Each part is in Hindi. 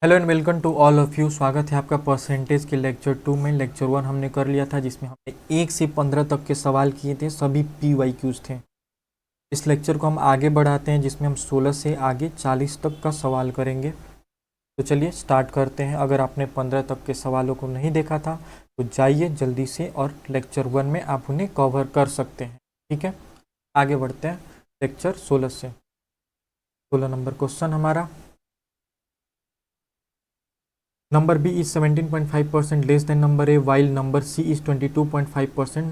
Hello and welcome to all of you. स्वागत है आपका परसेंटेज के लेक्चर 2 में। लेक्चर 1 हमने कर लिया था जिसमें हमने 1 से 15 तक के सवाल किए थे, सभी PYQs थे। इस लेक्चर को हम आगे बढ़ाते हैं जिसमें हम 16 से आगे 40 तक का सवाल करेंगे। तो चलिए स्टार्ट करते हैं। अगर आपने 15 तक के सवालों को नहीं देखा था तो जाइए जल्दी से और लेक्चर 1 में आप उन्हें कवर कर सकते हैं। ठीक है, आगे बढ़ते हैं लेक्चर 16 से। 16 नंबर क्वेश्चन हमारा, number B is 17.5% less than number A while number C is 22.5%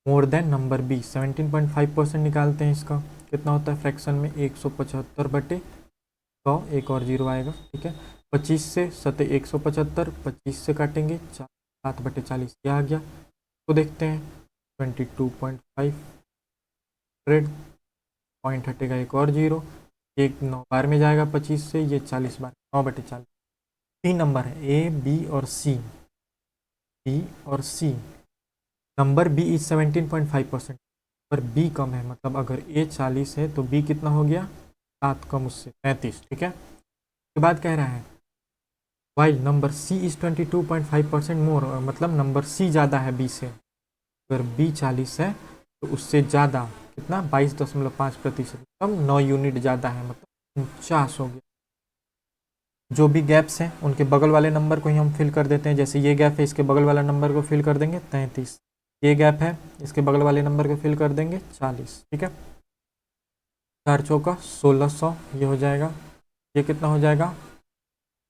more than number B। 17.5% निकालते हैं, इसका कितना होता है फ्रैक्शन में 175 बटे 100, एक और जीरो आएगा। ठीक है, 25 से 175, 25 से काटेंगे 7 बटे 40, ये आ गया। तो देखते हैं 22.5 पॉइंट हटेगा एक और जीरो, एक 9 बार में जाएगा 25 से, ये 40 बार, 9 बटे 40। 3 नंबर है ए बी और सी, बी और सी। नंबर बी इज 17.5%, पर बी कम है, मतलब अगर ए 40 है तो बी कितना हो गया 7 कम उससे 35। ठीक है, उसके बाद कह रहा है वाइल नंबर सी इज 22.5% मोर, मतलब नंबर सी ज़्यादा है बी से। अगर बी 40 है तो उससे ज़्यादा कितना 22.5%, कम 9 यूनिट ज़्यादा है, मतलब 49 हो गया। जो भी गैप्स हैं उनके बगल वाले नंबर को ही हम फिल कर देते हैं। जैसे ये गैप है, इसके बगल वाला नंबर को फिल कर देंगे 33, ये गैप है, इसके बगल वाले नंबर को फिल कर देंगे 40। ठीक है, 4 चौका 1600, ये हो जाएगा। ये कितना हो जाएगा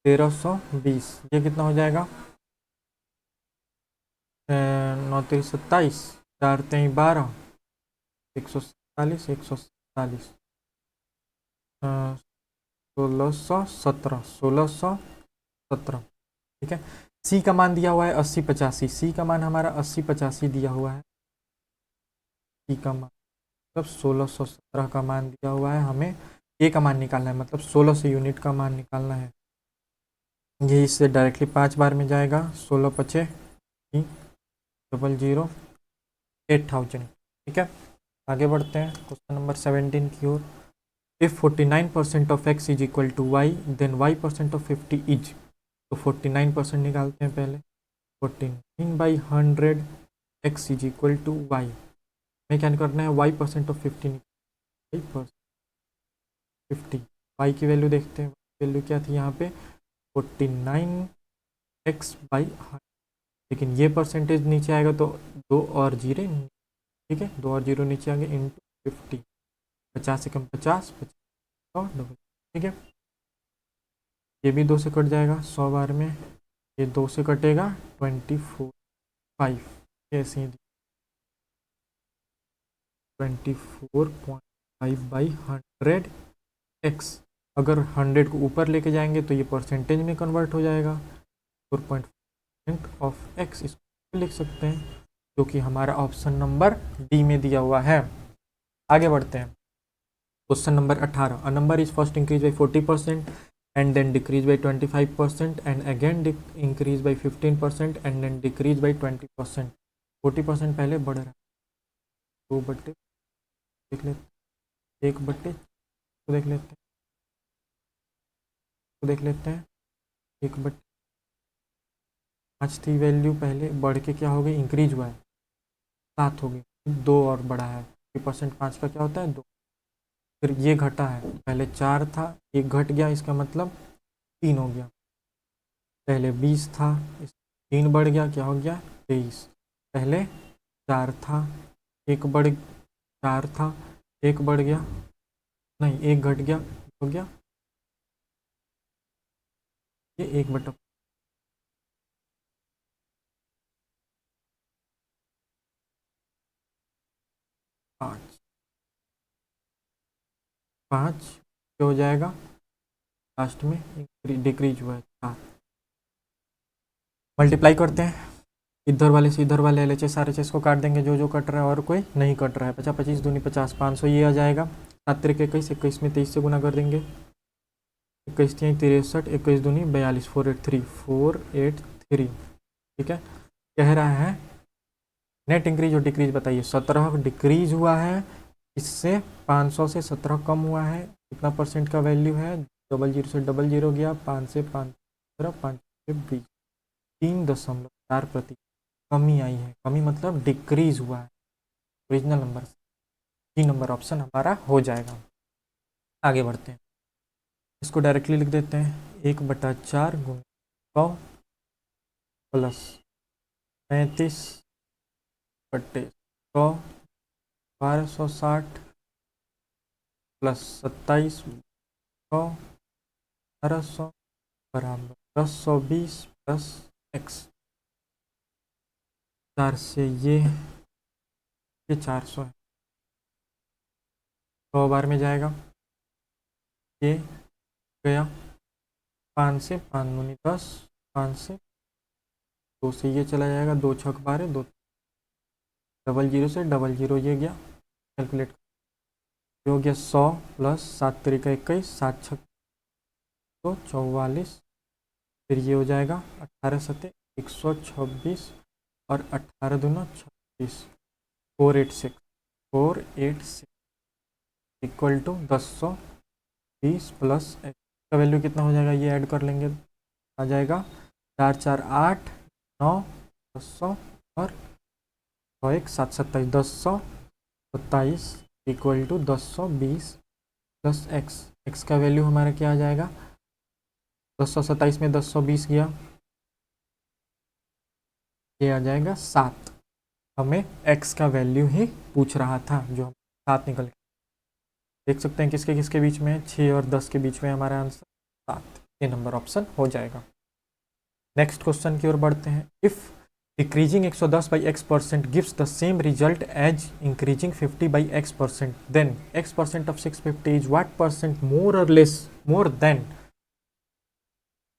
1320, ये कितना हो जाएगा 9 3 27, 4 3 12, 147, 147, 1617, 1617। ठीक है, सी का मान दिया हुआ है 80 85, सी का मान हमारा 80 85 दिया हुआ है। सी का मान मतलब 1617 का मान दिया हुआ है, हमें ए का मान निकालना है, मतलब 1600 यूनिट का मान निकालना है। ये इससे डायरेक्टली 5 बार में जाएगा, 16 पचे 00 8000। ठीक है, आगे बढ़ते हैं क्वेश्चन नंबर 17 की ओर। If 49% of x is equal to Y then y% of 50 is. तो 49% निकालते हैं पहले। 49/100 x is equal to Y, हमें क्या करना है y% ऑफ 50, y की वैल्यू देखते हैं। वैल्यू क्या थी यहाँ पे 49x/100, लेकिन ये परसेंटेज नीचे आएगा तो 2 और जीरो। ठीक है, 2 और जीरो नीचे आएंगे इंटू 50, 50 से कम 50, 50 और डबल। ठीक है, ये भी 2 से कट जाएगा 100 बार में, ये 2 से कटेगा 24/5, ऐसे ही 24.5/100 x। अगर 100 को ऊपर लेके जाएंगे तो ये परसेंटेज में कन्वर्ट हो जाएगा। 4% ऑफ x इसको लिख सकते हैं, जो कि हमारा ऑप्शन नंबर डी में दिया हुआ है। आगे बढ़ते हैं question number 18। A number is first increase by 40% and then decrease by 25% and again increase by 15% and then decrease by 20%। 40% पहले बढ़ रहा है, 2 बट्टे देख लेते, 1 बट्टे को देख लेते हैं, को देख लेते हैं 1 बट्टे 5 थी वैल्यू, पहले बढ़ के क्या हो गई इंक्रीज हुआ है 7 हो गई, 2 और बढ़ा है। 50% 5 का क्या होता है 2, फिर ये घटा है, पहले 4 था 1 घट गया, इसका मतलब 3 हो गया। पहले 20 था, 3 बढ़ गया, क्या हो गया 23। पहले 4 था, 1 बढ़ 4 था, 1 बढ़ गया, नहीं 1 घट गया, हो गया ये 1/5। 5 क्या हो जाएगा लास्ट में डिक्रीज हुआ है 4। मल्टीप्लाई करते हैं, इधर वाले से इधर वाले LHS RHS को काट देंगे, जो जो कट रहा है और कोई नहीं कट रहा है। 50 25 दूनी 50, 500 ये आ जाएगा। 7 3 21, 21 में 23 से गुना कर देंगे, 21 3 63, 21 दूनी 42, 483। ठीक है, कह रहा है नेट इंक्रीज और डिक्रीज बताइए। 17 डिक्रीज हुआ है, इससे 500 से 17 कम हुआ है, कितना परसेंट का वैल्यू है, 00 से 00 गया, 5 से 5 5/20 3.4% कमी आई है। कमी मतलब डिक्रीज हुआ है ओरिजिनल नंबर से। 3 नंबर ऑप्शन हमारा हो जाएगा। आगे बढ़ते हैं, इसको डायरेक्टली लिख देते हैं 1/4 गुणा 100 प्लस 35/100 1260 प्लस 27 1800 बराबर 1020 प्लस एक्स। 4 से ये 400 है, 100 बार में जाएगा, ये गया 5 से 5 दूनी 10, 5 से 2 से ये चला जाएगा, 2 छक 12 2 00 से 00 ये गया, कैलकुलेट हो गया 100 प्लस 7 तरीका 21 7 छक तो 44, फिर ये हो जाएगा 18 सते 126 और 18 दूना 26 486 इक्वल टू 1020 प्लस एक्स का वैल्यू कितना हो जाएगा, ये ऐड कर लेंगे, आ जाएगा 4 4 8 9 10 और 1 7 27 1027 equal to 1020 plus x. X का वैल्यू हमारा क्या आ जाएगा, 1027 में 1020 गया, ये आ जाएगा 7। हमें एक्स का वैल्यू ही पूछ रहा था, जो 7 निकल गया। देख सकते हैं किसके किसके बीच में है, 6 और 10 के बीच में हमारा आंसर 7, ये नंबर ऑप्शन हो जाएगा। नेक्स्ट क्वेश्चन की ओर बढ़ते हैं। If decreasing 110 by x% gives the same result as increasing 50 by x%, then x% of 650 is what percent more or less more than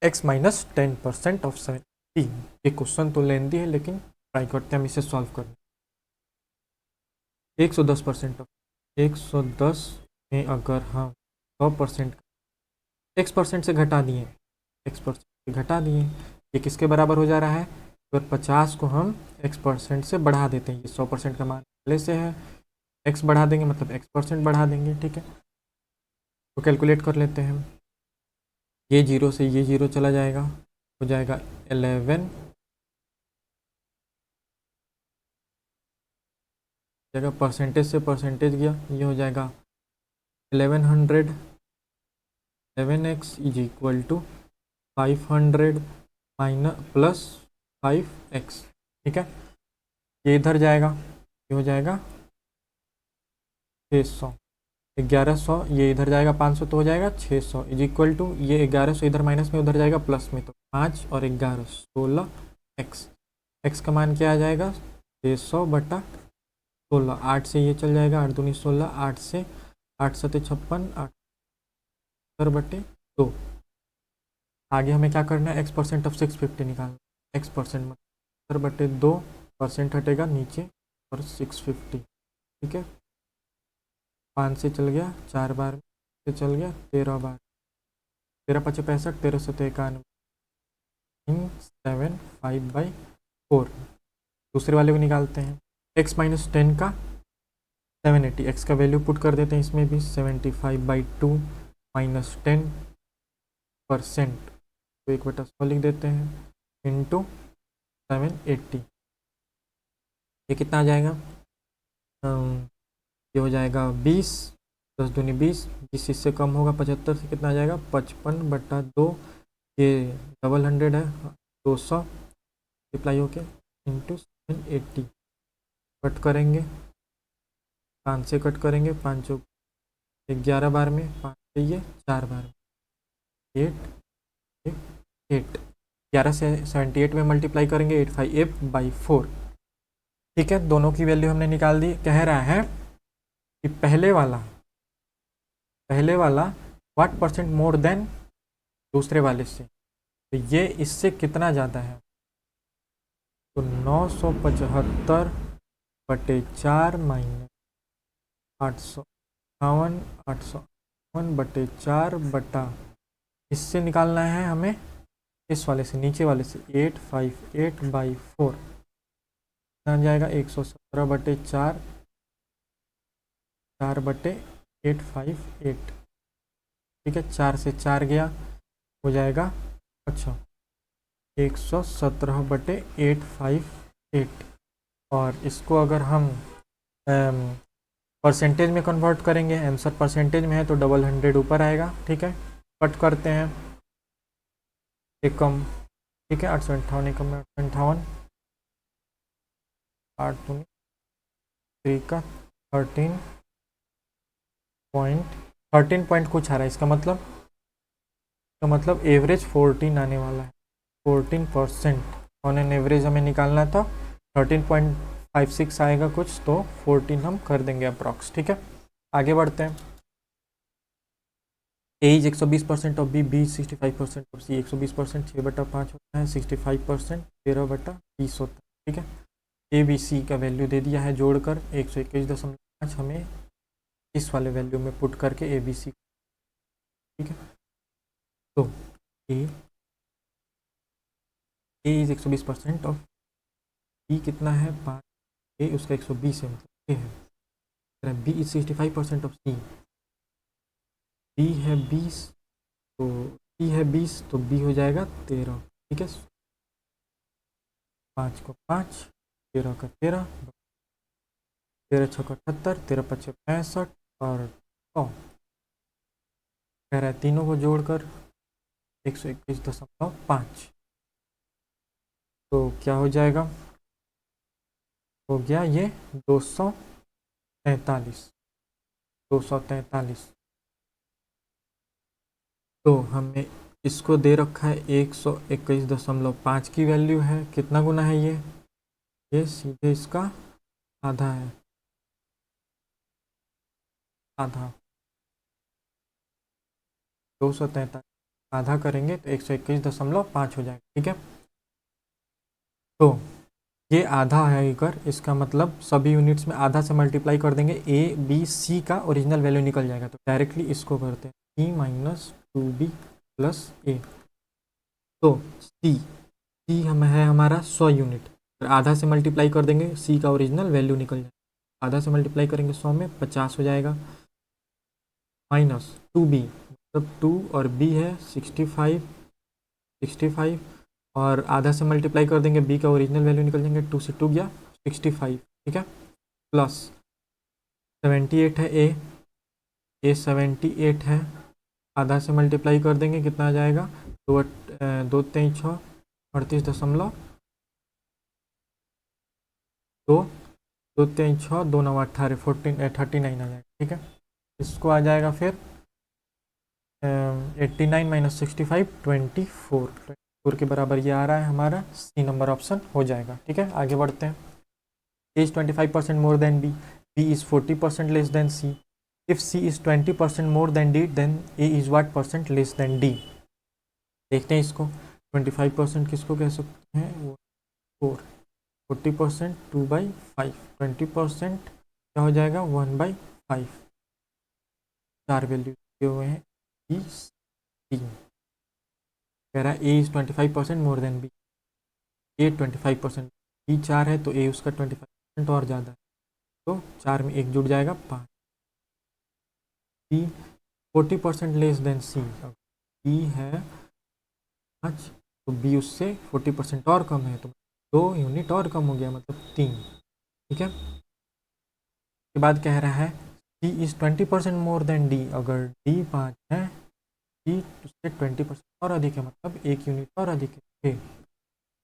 x minus 10% of 70। ये क्वेश्चन तो लेंदी है, लेकिन ट्राई करते हैं हम इसे सॉल्व करने। 110% ऑफ 110 में अगर हम 100% x% से घटा दिए, x% से घटा दिए, ये किसके बराबर हो जा रहा है, अगर 50 को हम x% से बढ़ा देते हैं, ये 100% का मान पहले से है, x बढ़ा देंगे मतलब x% बढ़ा देंगे, ठीक है। तो कैलकुलेट कर लेते हैं हम, ये 0 से ये 0 चला जाएगा, हो जाएगा 11 जगह परसेंटेज से परसेंटेज गया, ये हो जाएगा 1100 11x is equal to 500 minus plus 5x, ठीक है। ये इधर जाएगा, ये हो जाएगा 600 1100, ये इधर जाएगा 500 तो हो जाएगा 600 इज इक्वल टू ये 1100 इधर माइनस में उधर जाएगा प्लस में, तो 5 और 11 16x। x का मान क्या आ जाएगा 600/16, 8 से ये चल जाएगा 8 दूनी 16, 8 से 8 सते 56 8/2। आगे हमें क्या करना है, x% ऑफ 650 निकालना, x% मतलब 2% हटेगा नीचे और 650, ठीक है। 5 से चल गया 4 बार से चल गया 13 बार, 13 5 65 13 से 91 5/4। दूसरे वाले को निकालते हैं, x माइनस 10 का 780, x का वैल्यू पुट कर देते हैं इसमें भी 75/2 माइनस 10%, तो 1/100 लिख देते हैं इंटू 780, ये कितना आ जाएगा, ये हो जाएगा 20 10 दूनी 20, 20 इससे कम होगा 75 से, कितना आ जाएगा 55/2, ये 100 है 200 मल्टीप्लाई होके इंटू 780, कट करेंगे 5 से कट करेंगे, 5 11 बार में, 5 से ये 4 बार में 8 11 से 78 में मल्टीप्लाई करेंगे 85/4, ठीक है। दोनों की वैल्यू हमने निकाल दी। कह रहा है कि पहले वाला व्हाट परसेंट मोर देन दूसरे वाले से, तो ये इससे कितना ज़्यादा है, तो 975/4 माइनस 858/4 इससे निकालना है हमें, इस वाले से नीचे वाले से 858/4 आ जाएगा 117/4 4/858, ठीक है। 4 से 4 गया, हो जाएगा, अच्छा 117/858 और इसको अगर हम परसेंटेज में कन्वर्ट करेंगे, आंसर परसेंटेज में है तो 100 ऊपर आएगा। ठीक है, कट करते हैं। एकम, ठीक है, 858 एकम में 858, 8 दूनी 3 का 13 पॉइंट कुछ आ रहा है। इसका मतलब एवरेज 14 आने वाला है। 14% ऑन एन एवरेज हमें निकालना था। 13.56 आएगा कुछ, तो 14 हम कर देंगे अप्रॉक्स। ठीक है, आगे बढ़ते हैं। A is 120% of B, B 65% of C. 120% 6/5 होता है, 65% 13/20 होता है। ठीक है, ए बी सी का वैल्यू दे दिया है जोड़कर 121.5, हमें इस वाले वैल्यू में पुट करके ए बी सी। ठीक है, तो ए इज 120% ऑफ बी कितना है 5, ए उसका 120 है, मतलब ए है। B is 65% of C, B है 20, तो बी है 20 तो बी हो जाएगा 13। ठीक है, 5 को 5, 13 का 13, 13 6 78, 13 5 65 और 100। कह रहा है तीनों को जोड़कर 121.5, तो क्या हो जाएगा, हो गया ये 243। तो हमें इसको दे रखा है 121.5 की वैल्यू है। कितना गुना है ये सीधे इसका आधा है, आधा 243 आधा करेंगे तो 121.5 हो जाएगा। ठीक है, तो ये आधा है अगर, इसका मतलब सभी यूनिट्स में आधा से मल्टीप्लाई कर देंगे, ए बी सी का ओरिजिनल वैल्यू निकल जाएगा। तो डायरेक्टली इसको करते हैं, सी माइनस 2b प्लस ए। तो सी हम है हमारा 100 यूनिट, आधा से मल्टीप्लाई कर देंगे, सी का ओरिजिनल वैल्यू निकल जाएगा। आधा से मल्टीप्लाई करेंगे 100 में 50 हो जाएगा, माइनस 2b, मतलब 2 और b है 65 और आधा से मल्टीप्लाई कर देंगे, b का ओरिजिनल वैल्यू निकल जाएंगे, 2 से 2 गया 65। ठीक है, प्लस 78 है ए 78 है, आधा से मल्टीप्लाई कर देंगे कितना आ जाएगा, 2 3 6 38.2 2 3 6 2 9 18 39 आ जाएगा। ठीक है, इसको आ जाएगा फिर 89 माइनस 65 24 के बराबर ये आ रहा है हमारा, सी नंबर ऑप्शन हो जाएगा। ठीक है, आगे बढ़ते हैं। A is 25% more than B, B is 40% less than C. If C is 20% more than D, then A is what percent less than D. देखते हैं इसको, 25% किसको कह सकते हैं, 4, 40% 2/5, 20% क्या हो जाएगा 1/5। 4 वैल्यू दिए हुए हैं, बी सी। कह रहा है A is 25% more than B, A 25%, B 4 है तो ए उसका 25% और ज़्यादा है, तो 4 में 1 जुड़ जाएगा 5। बी 40% लेस देन सी, बी है 5 तो बी उससे 40% और कम है, तो 2 यूनिट और कम हो गया, मतलब 3। ठीक है, के बाद कह रहा है D is 20% more than D, अगर डी 5 है, डी उससे 20% और अधिक है, मतलब 1 यूनिट और अधिक है।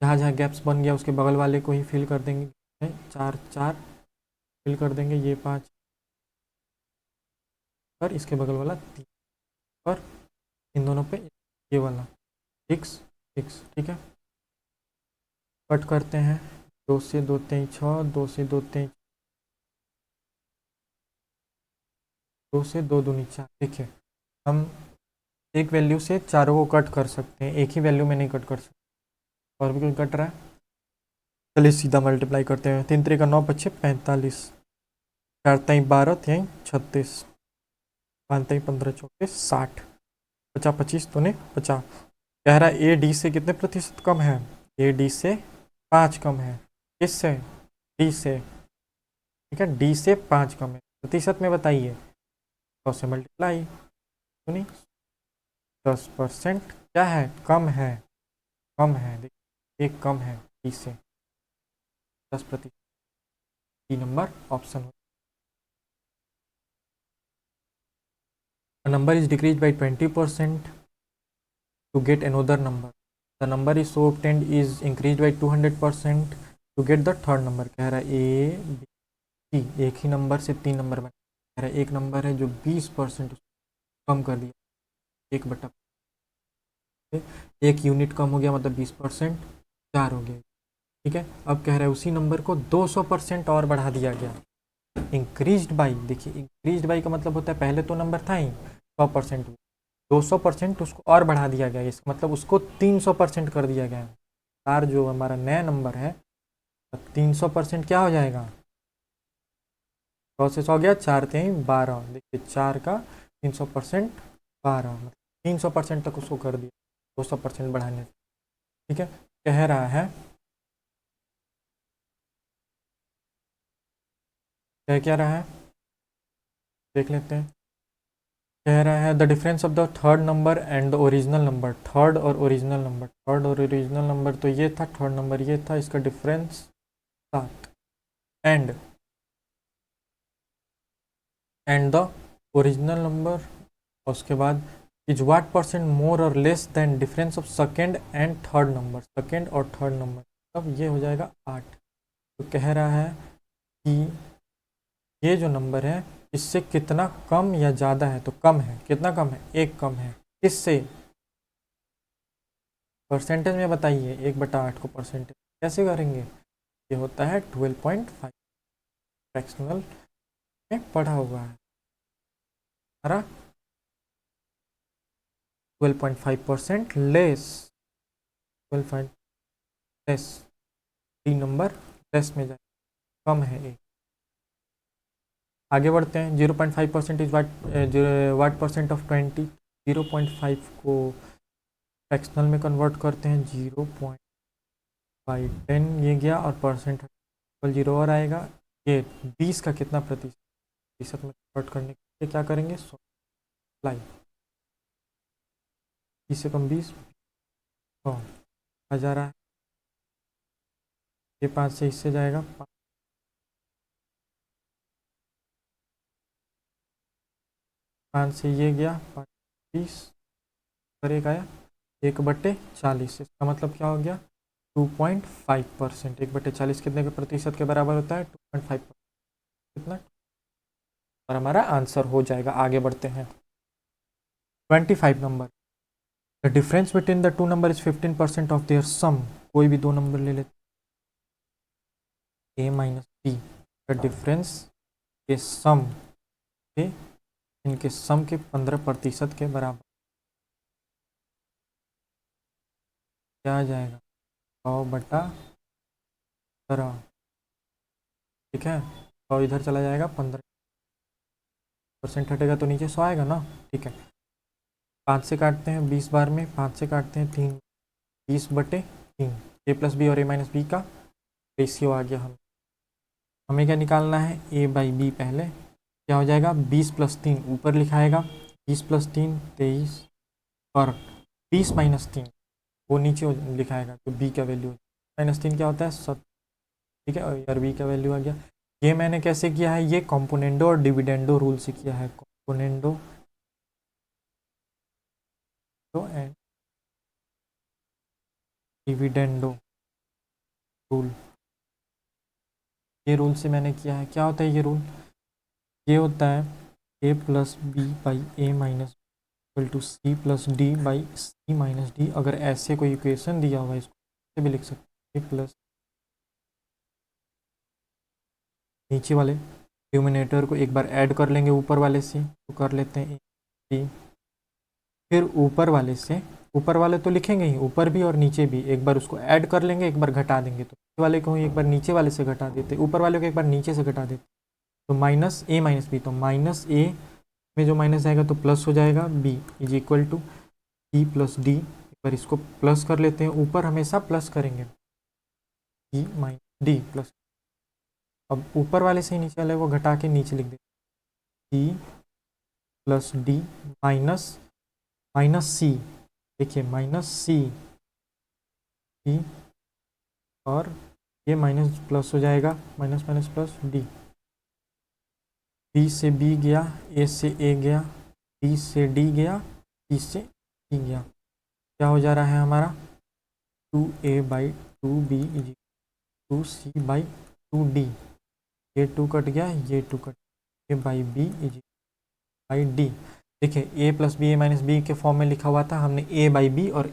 जहाँ जहाँ गैप्स बन गया उसके बगल वाले को ही फिल कर देंगे, 4 4 फिल कर देंगे, ये 5 पर इसके बगल वाला 3 पर, इन दोनों पे ये वाला 6 6। ठीक है, कट करते हैं, 2 से 2 3 6, 2 से 2 3, 2 से 2 दूनी 4। देखिए हम एक वैल्यू से चारों को कट कर सकते हैं, एक ही वैल्यू में नहीं कट कर सकते। और भी कोई कट रहा है, चलिए सीधा मल्टीप्लाई करते हैं। 3 3 का 9 5 45, 4 3 12 3 36, 5 3 15 34 60, 50 25 दूने 50। कह रहा है ए डी से कितने प्रतिशत कम है, ए डी से 5 कम है, किससे, डी से। ठीक है, डी से 5 कम है, प्रतिशत में बताइए, 100 से मल्टीप्लाई, सुनी 10% क्या है, कम है, कम है। एक कम है डी से 10%। D number option. A number is decreased by 20% to get another number. The number is so obtained is increased by 200% to get the third number. कह रहा है ए बी सी, एक ही नंबर से 3 नंबर बने। कह रहा है एक नंबर है जो 20% कम कर दिया, 1/, एक यूनिट कम हो गया मतलब 20%, 4 हो गया। ठीक है, अब कह रहा है उसी नंबर को 200% और बढ़ा दिया गया। इंक्रीज्ड बाई, देखिए इंक्रीज्ड बाई का मतलब होता है पहले तो नंबर था ही 100%, 200% उसको और बढ़ा दिया गया, इसका मतलब उसको 300% कर दिया गया। चार जो हमारा नया नंबर है 300% क्या हो जाएगा, 100 से 100 गया, 4 3 12, देखिए 4 का 300% 12, मतलब 300% तक उसको कर दिया 200% बढ़ाने से। ठीक है, कह रहा है क्या रहा है देख लेते हैं। कह रहा है the difference of the third number and the original number, third और ओरिजिनल नंबर, थर्ड और ओरिजिनल नंबर तो ये था, थर्ड नंबर ये था, इसका difference 7, and the original number, उसके बाद इज वाट परसेंट मोर और less than difference of second and third number, second और थर्ड नंबर, तब ये हो जाएगा 8। तो कह रहा है कि ये जो नंबर है इससे कितना कम या ज़्यादा है, तो कम है, कितना कम है, एक कम है, इससे परसेंटेज में बताइए, 1/8 को परसेंटेज कैसे करेंगे, ये होता है 12.5, फ्रैक्शनल में पढ़ा हुआ है हमारा 12.5% लेस, 12 लेस, 3 नंबर लेस में जाए, कम है एक। आगे बढ़ते हैं, 0.5% इज वाट परसेंट ऑफ 20, 0.5 को फ्रैक्शनल में कन्वर्ट करते हैं, 0.510 ये गया, और परसेंट 0 और आएगा, ये 20 का कितना प्रतिशत में कन्वर्ट करने के लिए क्या करेंगे, सप्लाई, 20 से कम 20, 100 आ जा रहा है, ये 5 से इससे जाएगा, 5 से ये गया, 5 20 पर एक आया, 1/40, इसका मतलब क्या हो गया 2.5%, 1/40 कितने के प्रतिशत के बराबर होता है, 2.5%, कितना, और हमारा आंसर हो जाएगा। आगे बढ़ते हैं, 25 number, the difference between the two number is 15% of their sum, कोई भी दो नंबर ले लेते, A minus B, the difference के सम के, इनके सम के 15% के बराबर, क्या आ जाएगा, 100/15, ठीक है, और इधर चला जाएगा 15% हटेगा तो नीचे 100 आएगा ना, ठीक है। 5 से काटते हैं 20 बार में, 5 से काटते हैं 3, 20/3, ए प्लस बी और ए माइनस बी का रेशियो आ गया। हमें क्या निकालना है, ए बाई बी, पहले क्या हो जाएगा, 20 + 3 ऊपर लिखाएगा, 20 + 3 23, और 20 - 3 वो नीचे लिखाएगा, तो बी का वैल्यू, -3 क्या होता है 7, ठीक है, और बी का वैल्यू आ गया। ये मैंने कैसे किया है, ये कॉम्पोनेंडो और डिविडेंडो रूल से किया है, कॉम्पोनेंडो एंड डिविडेंडो रूल, ये रूल से मैंने किया है। क्या होता है ये रूल, ये होता है a + b by A minus equal to C + D by C minus D. अगर ऐसे कोई इक्वेशन दिया हुआ है इसको ऐसे भी लिख सकते हैं, a प्लस, नीचे वाले न्यूमिनेटर को एक बार ऐड कर लेंगे ऊपर वाले से, तो कर लेते हैं a, फिर ऊपर वाले से, ऊपर वाले तो लिखेंगे ही, ऊपर भी और नीचे भी, एक बार उसको ऐड कर लेंगे, एक बार घटा देंगे, तो नीचे वाले को एक बार नीचे वाले से घटा देते, ऊपर वाले को एक बार नीचे से घटा देते, तो माइनस ए माइनस बी, तो माइनस ए में जो माइनस आएगा तो प्लस हो जाएगा, B is equal to C + D, एक बार इसको प्लस कर लेते हैं, ऊपर हमेशा प्लस करेंगे, सी माइनस डी प्लस, अब ऊपर वाले से नीचे वाले को घटा के नीचे लिख देते, सी + डी माइनस सी, देखिए माइनस सी और ये माइनस प्लस हो जाएगा, minus minus plus D. B से बी गया, ए से ए गया, डी से डी गया, डी से डी गया। क्या हो जा रहा है हमारा 2a/2b इज 2c/2d। ये 2 कट गया, ये 2 कट, a/b इज डी। देखिए ए प्लस बी ए माइनस बी के फॉर्म में लिखा हुआ था, हमने a/b और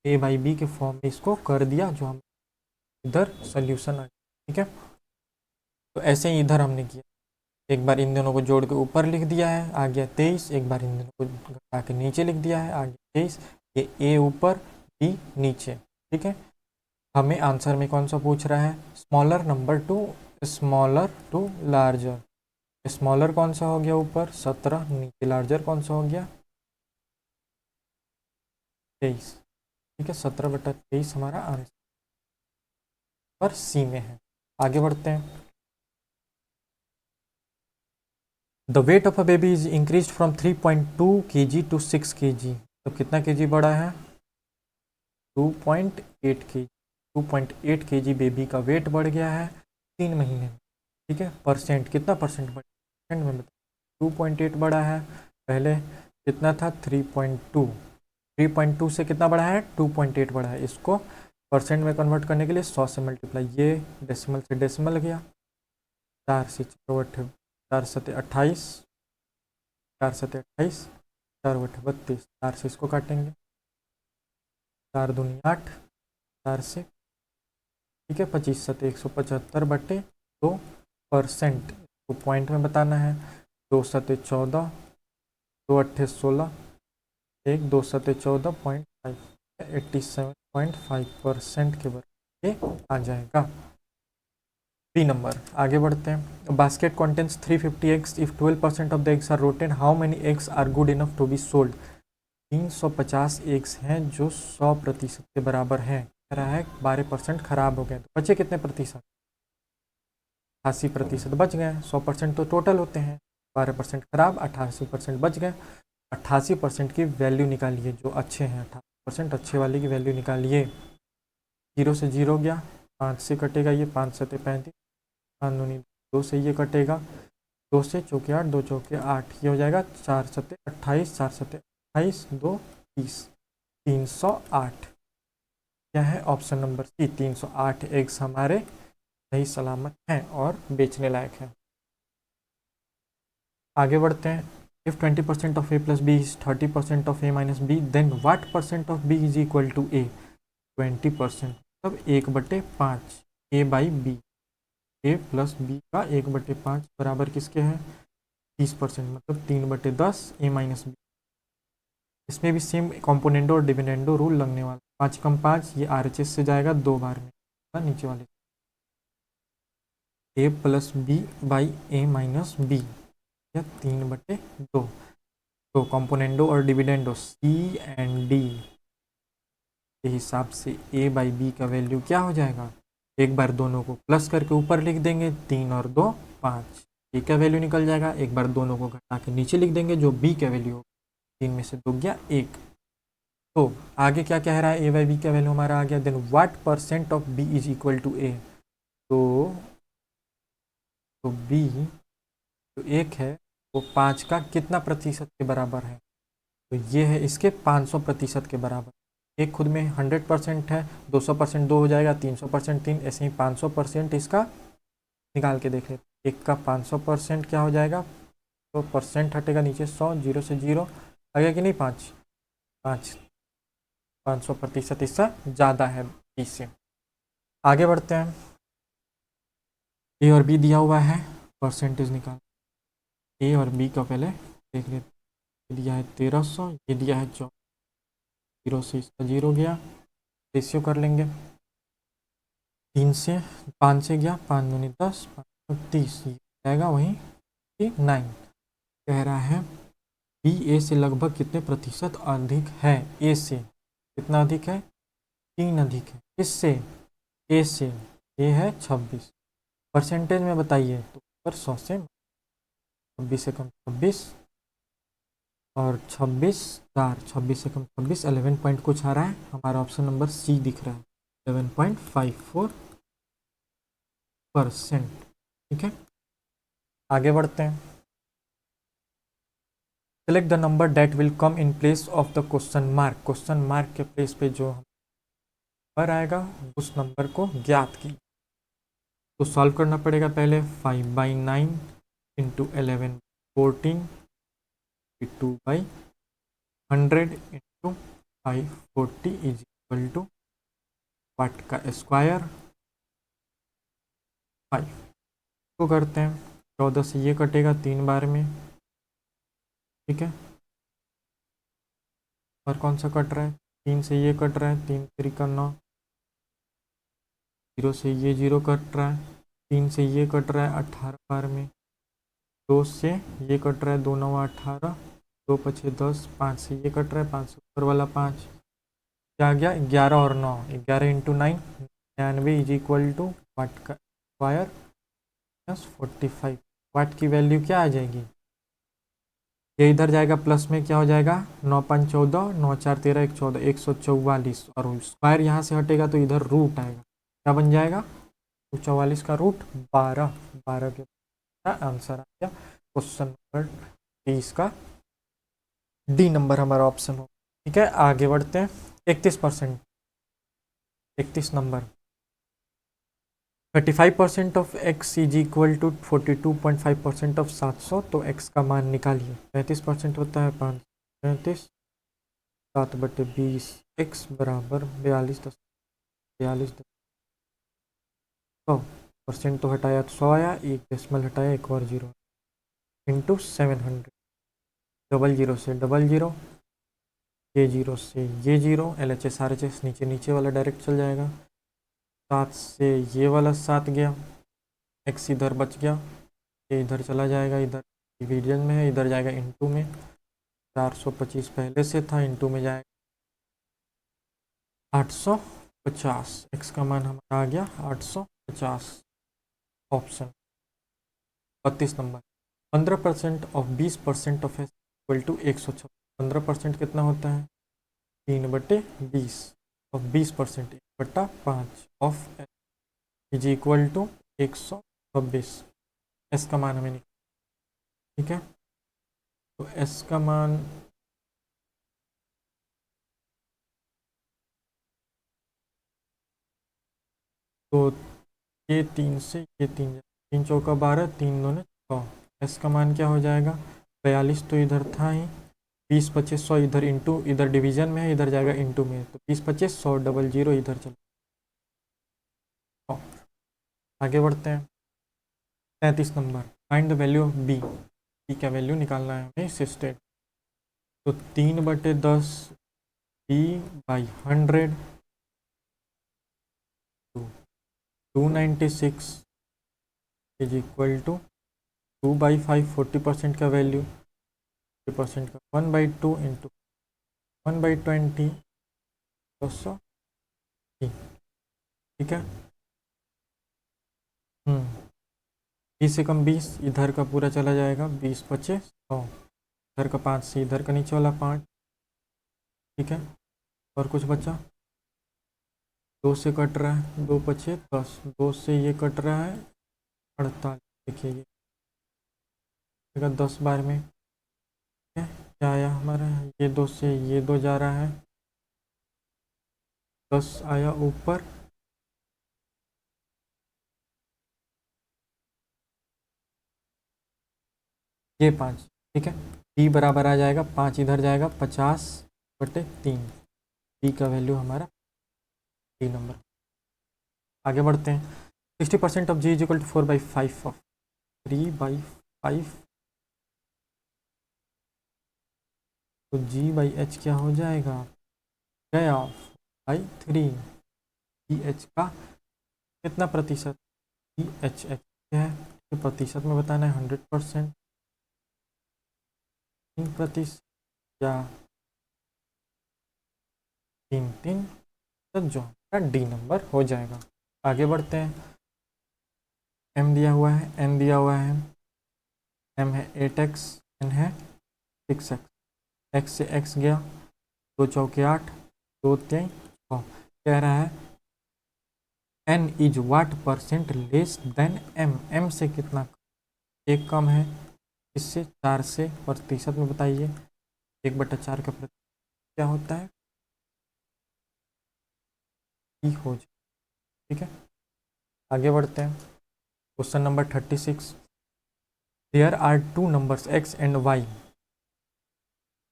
a/b के फॉर्म में इसको कर दिया, जो हम इधर सोल्यूशन आ गया। ठीक है, तो ऐसे ही इधर हमने किया, एक बार इन दोनों को जोड़ के ऊपर लिख दिया है, आ गया 23। एक बार इन दोनों को घटा के नीचे लिख दिया है, आ गया 23। ये ए ऊपर बी नीचे। ठीक है, हमें आंसर में कौन सा पूछ रहा है, smaller number to smaller to larger. Smaller कौन सा हो गया ऊपर 17, नीचे लार्जर कौन सा हो गया 23। ठीक है, 17/23 हमारा आंसर पर सी में है। आगे बढ़ते हैं। The weight of a baby is increase from 3.2 kg to 6 kg। तो कितना kg बढ़ा है 2.8 kg। 2.8 kg बेबी का वेट बढ़ गया है 3 महीने में। ठीक है, परसेंट कितना परसेंट बढ़ा, परसेंट में बता, 2.8 बढ़ा है, पहले कितना था 3.2, 3.2 से कितना बढ़ा है 2.8 बढ़ा है। इसको परसेंट में कन्वर्ट करने के लिए 100 से मल्टीप्लाई, ये डेसिमल से डेसिमल गया, 4 से 4 7 28, 4 7 28, 4 32, 4 से इसको काटेंगे, 4 दूनी 8, 4 से, ठीक है 25 7 175/2%। तो पॉइंट में बताना है, 2 7 14, 2 8 16, 1 2 7 14.5, 87.5% के बराबर ये आ जाएगा। B number. आगे बढ़ते हैं। Basket contains 350 eggs। If 12% of the eggs are rotten, how many eggs are good enough to be sold. 350 eggs हैं जो 100% के बराबर हैं। कह रहा है 12% खराब हो गए, तो बचे कितने प्रतिशत, 88% बच गए। 100% तो टोटल होते हैं, 12% खराब, 88% बच गए। 88% की वैल्यू निकालिए जो अच्छे हैं, 88% अच्छे वाले की वैल्यू निकालिए। 0 से 0 गया, 5 से कटेगा ये, 5 7 35, 5 दूनी 2 से ये कटेगा, 2 से चौके 8, 2 चौके 8, ये हो जाएगा 4 7 28, 4 7 28, 2 30, 308। क्या है ऑप्शन नंबर सी, 308 एग्स हमारे सही सलामत हैं और बेचने लायक हैं। आगे बढ़ते हैं। If 20% of a plus B is 30% of a minus B, then what percent of b is equal to a। 20% मतलब 1/5 a by B, a plus B का 1/5 बराबर किसके है 30%, मतलब 3/10 a माइनस बी। इसमें भी सेम कॉम्पोनेंडो और डिविडेंडो रूल लगने वाला, 5 कम 5, ये RHS से जाएगा 2 बार में, नीचे वाले a plus B by a minus B, या 3/2। तो कॉम्पोनेंडो और डिविडेंडो C एंड D के हिसाब से a बाई बी का वैल्यू क्या हो जाएगा, एक बार दोनों को प्लस करके ऊपर लिख देंगे, 3 और 2 5, ए का वैल्यू निकल जाएगा। एक बार दोनों को घटा के नीचे लिख देंगे, जो b का वैल्यू होगा, 3 में से 2 गया 1। तो आगे क्या कह रहा है, a बाई बी का वैल्यू हमारा आ गया, then what percent of b is equal to a। तो b जो 1 है वो 5 का कितना प्रतिशत के बराबर है, तो ये है इसके 500% के बराबर। एक खुद में 100% है, 200% 2 हो जाएगा, 300% 3, ऐसे ही 500% इसका निकाल के देख लेते। एक का 500% क्या हो जाएगा, तो परसेंट हटेगा नीचे 100, 0 से 0 आ गया कि नहीं, 5 500% इससे ज़्यादा है बी से। आगे बढ़ते हैं। ए और बी दिया हुआ है, परसेंटेज निकाल, ए और बी का पहले देख लेते। दिया है 1300, ये दिया है 14, 0 से इसका 0 गया, रेशियो कर लेंगे, 3 से 5 से गया, 5 दूनी 10, 5 30, ये जाएगा वहीं 9। कह रहा है बी ए से लगभग कितने प्रतिशत अधिक है, ए से कितना अधिक है 3 अधिक है, किससे ए से, ए है 26, परसेंटेज में बताइए, तो ऊपर 100 से 26 से कम 26 और 26 4, 26 से कम 26, 11 पॉइंट कुछ आ रहा है, हमारा ऑप्शन नंबर सी दिख रहा है, 11.54 ठीक है, आगे बढ़ते हैं। Select the number that will come in place of the question mark के प्लेस पे जो नंबर आएगा उस नंबर को ज्ञात की। तो सॉल्व करना पड़ेगा पहले 5/9 into 11 14 2/100 into 540 is equal to what का स्क्वायर 5 को करते हैं। 14 से ये कटेगा 3 बार में, ठीक है, और कौन सा कट रहा है, 3 से ये कट रहा है, 3 3 का 9, 0 से ये 0 कट रहा है, 3 से ये कट रहा है 18 बार में, 2 से ये कट रहा है 2 9 18, 2 5 10, 5 से ये कट रहा है 5 से ऊपर वाला 5, क्या आ गया 11 और 9, 11 into 9 99 is equal to what का स्क्वायर प्लस 45। वाट की वैल्यू क्या आ जाएगी, ये इधर जाएगा प्लस में, क्या हो जाएगा 9 5 14, 9 4 13 1 14, 144, और स्क्वायर यहाँ से हटेगा तो इधर रूट आएगा, क्या बन जाएगा 44 का रूट 12, 12 के आंसर आ गया क्वेश्चन नंबर 20 का डी नंबर हमारा ऑप्शन हो। ठीक है, आगे बढ़ते हैं। 31%, 31 number 35% of x is equal to 42.5% of 700, तो x का मान निकालिए। 35% होता है 535, 7/20, x बराबर 100% तो हटाया तो 100 आया, एक डेसिमल हटाया एक और 0 इंटू 700, 00 से 00, ये 0 से ये 0, LHS RHS नीचे नीचे वाला डायरेक्ट चल जाएगा, 7 से ये वाला 7 गया, x इधर बच गया, ये इधर चला जाएगा, इधर डिवीजन में है, इधर जाएगा इंटू में, 425 पहले से था, इंटू में जाएगा 850, x का मान हमारा आ गया 850, option 32 number. 15% of 20% of equal to 156, 15% कितना होता है 3/20 of 20%, 1/5 of is equal to 126, S का मान हमें निकाल, ठीक है, तो एस का मान तो ये 3 से ये 3, 3 चौका 12, 3 दूनी 100, एस का मान क्या हो जाएगा 42, तो इधर था ही, 20 25 100 इधर इंटू, इधर डिवीजन में है, इधर जाएगा इंटू में, तो 20 25 100 00 इधर चलो। आगे बढ़ते हैं। 33 number, find the value of B, B का वैल्यू निकालना है हमें सिस्टेड, तो 3/10 b/100 296 इज इक्वल टू 2/5, 40% का वैल्यू, 40% का 1/2 इंटू 1/20, 200, ठीक है, 20 से कम 20, इधर का पूरा चला जाएगा, 20 25 100, इधर का 5 से इधर का नीचे वाला 5, ठीक है, और कुछ बचा, 2 से कट रहा है, 2 25 10, 2 से ये कट रहा है 48, देखिए ये 10 बार में, ठीक है, क्या आया हमारा, ये 2 से ये 2 जा रहा है, 10 आया ऊपर, ये 5, ठीक है, डी बराबर आ जाएगा 5, इधर जाएगा 50/3, डी का वैल्यू हमारा डी नंबर। आगे बढ़ते हैं। 60% of G is equal to 4/5 of 3/5, तो g/h क्या हो जाएगा, गया 4/3, GH का कितना प्रतिशत, GH क्या है, तो प्रतिशत में बताना है 100%, 3% या 3 जो हमारा डी नंबर हो जाएगा। आगे बढ़ते हैं। m दिया हुआ है, n दिया हुआ है, m है 8x, n है 6x, x से x गया, 2 चौके 8, 2 3 6, कह रहा है n is what percent less then m, m से कितना एक कम है, इससे 4 से प्रतिशत में बताइए। 1/4 का प्रतिशत क्या होता है, ई हो जाए। ठीक है, आगे बढ़ते हैं। Question number 36, there are two numbers x and y,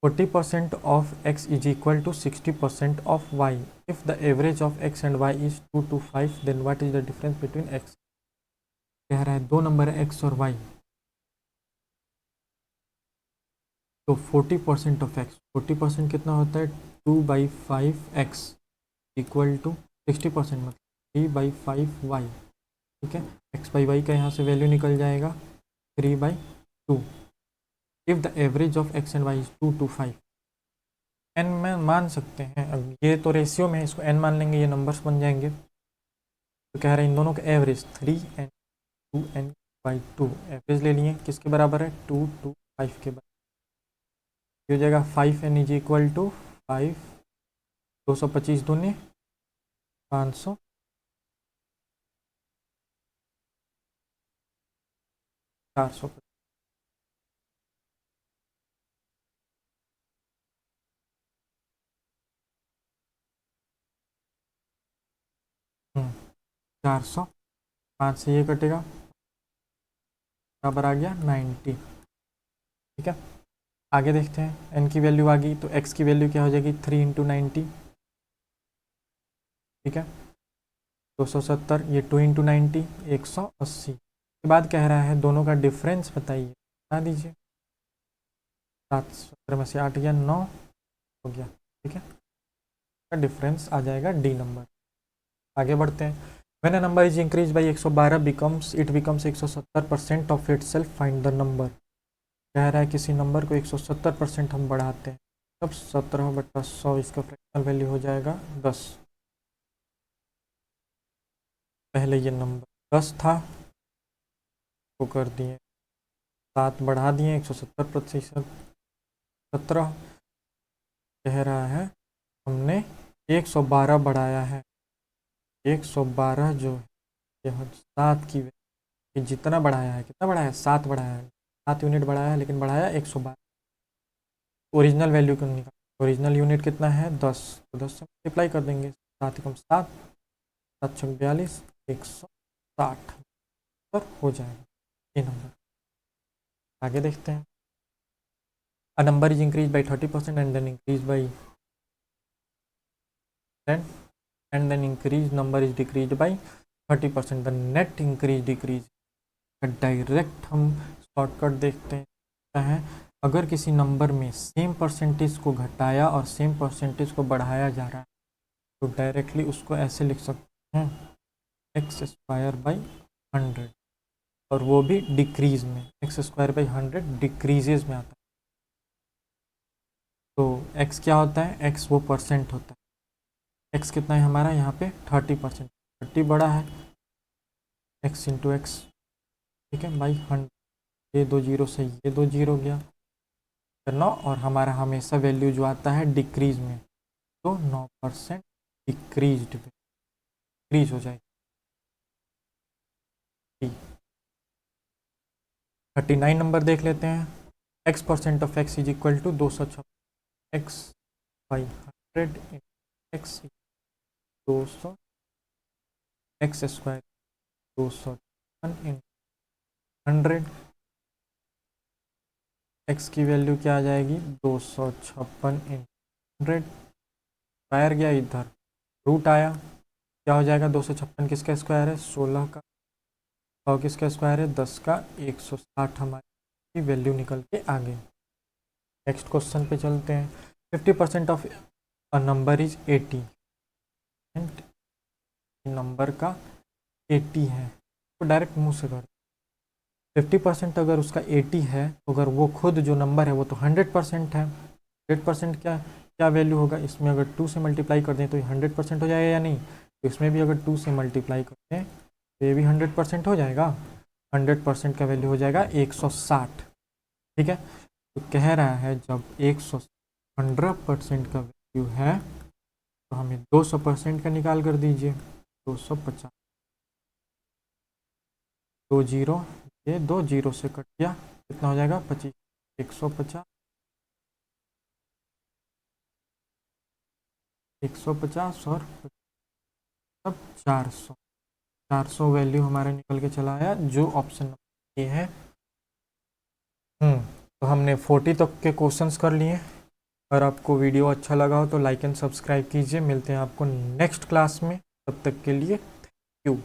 40% of x is equal to 60% of y. If the average of x and y is 2 to 5, then what is the difference between x? कह रहा है दो नंबर है x और y, तो 40% ऑफ x, 40% कितना होता है 2/5x इक्वल टू 60% मतलब 3/5y। ठीक है, x/y का यहाँ से वैल्यू निकल जाएगा 3/2। If the average of x and y is 2 to 5, n में मान सकते हैं, अब ये तो रेशियो में है, इसको n मान लेंगे, ये नंबर्स बन जाएंगे। तो कह रहे हैं इन दोनों का एवरेज 3n 2n/2, एवरेज ले लिए, किसके बराबर है 2 to 5 के बराबर। ये हो जाएगा 5n इज इक्वल टू 5, 225 दूनी 500, 400। 400, 5 से ये कटेगा, बराबर आ गया 90। ठीक है, आगे देखते हैं, n की वैल्यू आ गई तो x की वैल्यू क्या हो जाएगी 3 × 90। ठीक है, 270, ये 2 × 90 180। के बाद कह रहा है दोनों का डिफरेंस बताइए, बता दीजिए। 770 में से 8 गया 9 हो गया। ठीक है, का डिफरेंस आ जाएगा डी नंबर। आगे बढ़ते हैं। When a number is increase by 112 becomes 170% of it self, find the number. कह रहा है किसी नंबर को 170% हम बढ़ाते हैं, तब 17/100 इसका फ्रैक्शनल वैल्यू हो जाएगा 10। पहले ये नंबर 10 था, वो कर दिए 7 बढ़ा दिए 170%, 17। कह रहा है हमने 112 बढ़ाया है, 112 जो है यह 7 की वैल्यू, जितना बढ़ाया है, कितना बढ़ाया है 7 बढ़ाया है, 7 यूनिट बढ़ाया है, लेकिन बढ़ाया 112। ओरिजिनल वैल्यू क्यों निकाल, ओरिजिनल यूनिट कितना है 10, तो 10 से मल्टीप्लाई कर देंगे, 7 × 7 7 × 42 160 पर हो जाएगा ये नंबर। आगे देखते हैं। A number is increase by 30% and then increase by 10 and then increase number is decrease by 30%, the net increase decrease. Direct हम शॉर्टकट देखते हैं, अगर किसी नंबर में सेम परसेंटेज को घटाया और सेम परसेंटेज को बढ़ाया जा रहा है तो डायरेक्टली उसको ऐसे लिख सकते हैं x²/100, और वो भी डिक्रीज में, x²/100 डिक्रीजेज में आता है। तो x क्या होता है, x वो परसेंट होता है, x कितना है हमारा यहाँ पे 30%, 30 बड़ा है, x × x। ठीक है, बाई 100, ये 2 जीरो से ये 2 जीरो गया 9, और हमारा हमेशा वैल्यू जो आता है डिक्रीज में, तो 9% डिक्रीज हो जाएगी। 39 नंबर देख लेते हैं। x% of x is equal to 256, x/100 x 200 x² 256 × 100, x की वैल्यू क्या आ जाएगी 256 × 100, स्क्वायर गया इधर, रूट आया, क्या हो जाएगा 256 किसका स्क्वायर है 16 का, और किसका स्क्वायर है 10 का, 160 हमारी वैल्यू निकल के आ गई। नेक्स्ट क्वेश्चन पे चलते हैं। 50% of a number is 80, number का 80 है, तो डायरेक्ट मुंह से कर। 50% अगर उसका 80 है तो अगर वो खुद जो नंबर है वो तो 100% है। 100% क्या क्या वैल्यू होगा, इसमें अगर 2 से मल्टीप्लाई कर दें तो ये 100% हो जाएगा या नहीं, तो इसमें भी अगर 2 से मल्टीप्लाई करते हैं तो ये भी 100% हो जाएगा। 100% का वैल्यू हो जाएगा 160। ठीक है, तो कह रहा है जब 100% का वैल्यू है तो हमें 200% का निकाल कर दीजिए 250। 2 जीरो, ये 2 जीरो से कट गया, कितना हो जाएगा 25, 150, 150 और अब 400, 400 वैल्यू हमारा निकल के चला आया, जो ऑप्शन नंबर ए है। तो हमने 40 तक के क्वेश्चंस कर लिए। अगर आपको वीडियो अच्छा लगा हो तो लाइक एंड सब्सक्राइब कीजिए। मिलते हैं आपको नेक्स्ट क्लास में, तब तक के लिए थैंक यू।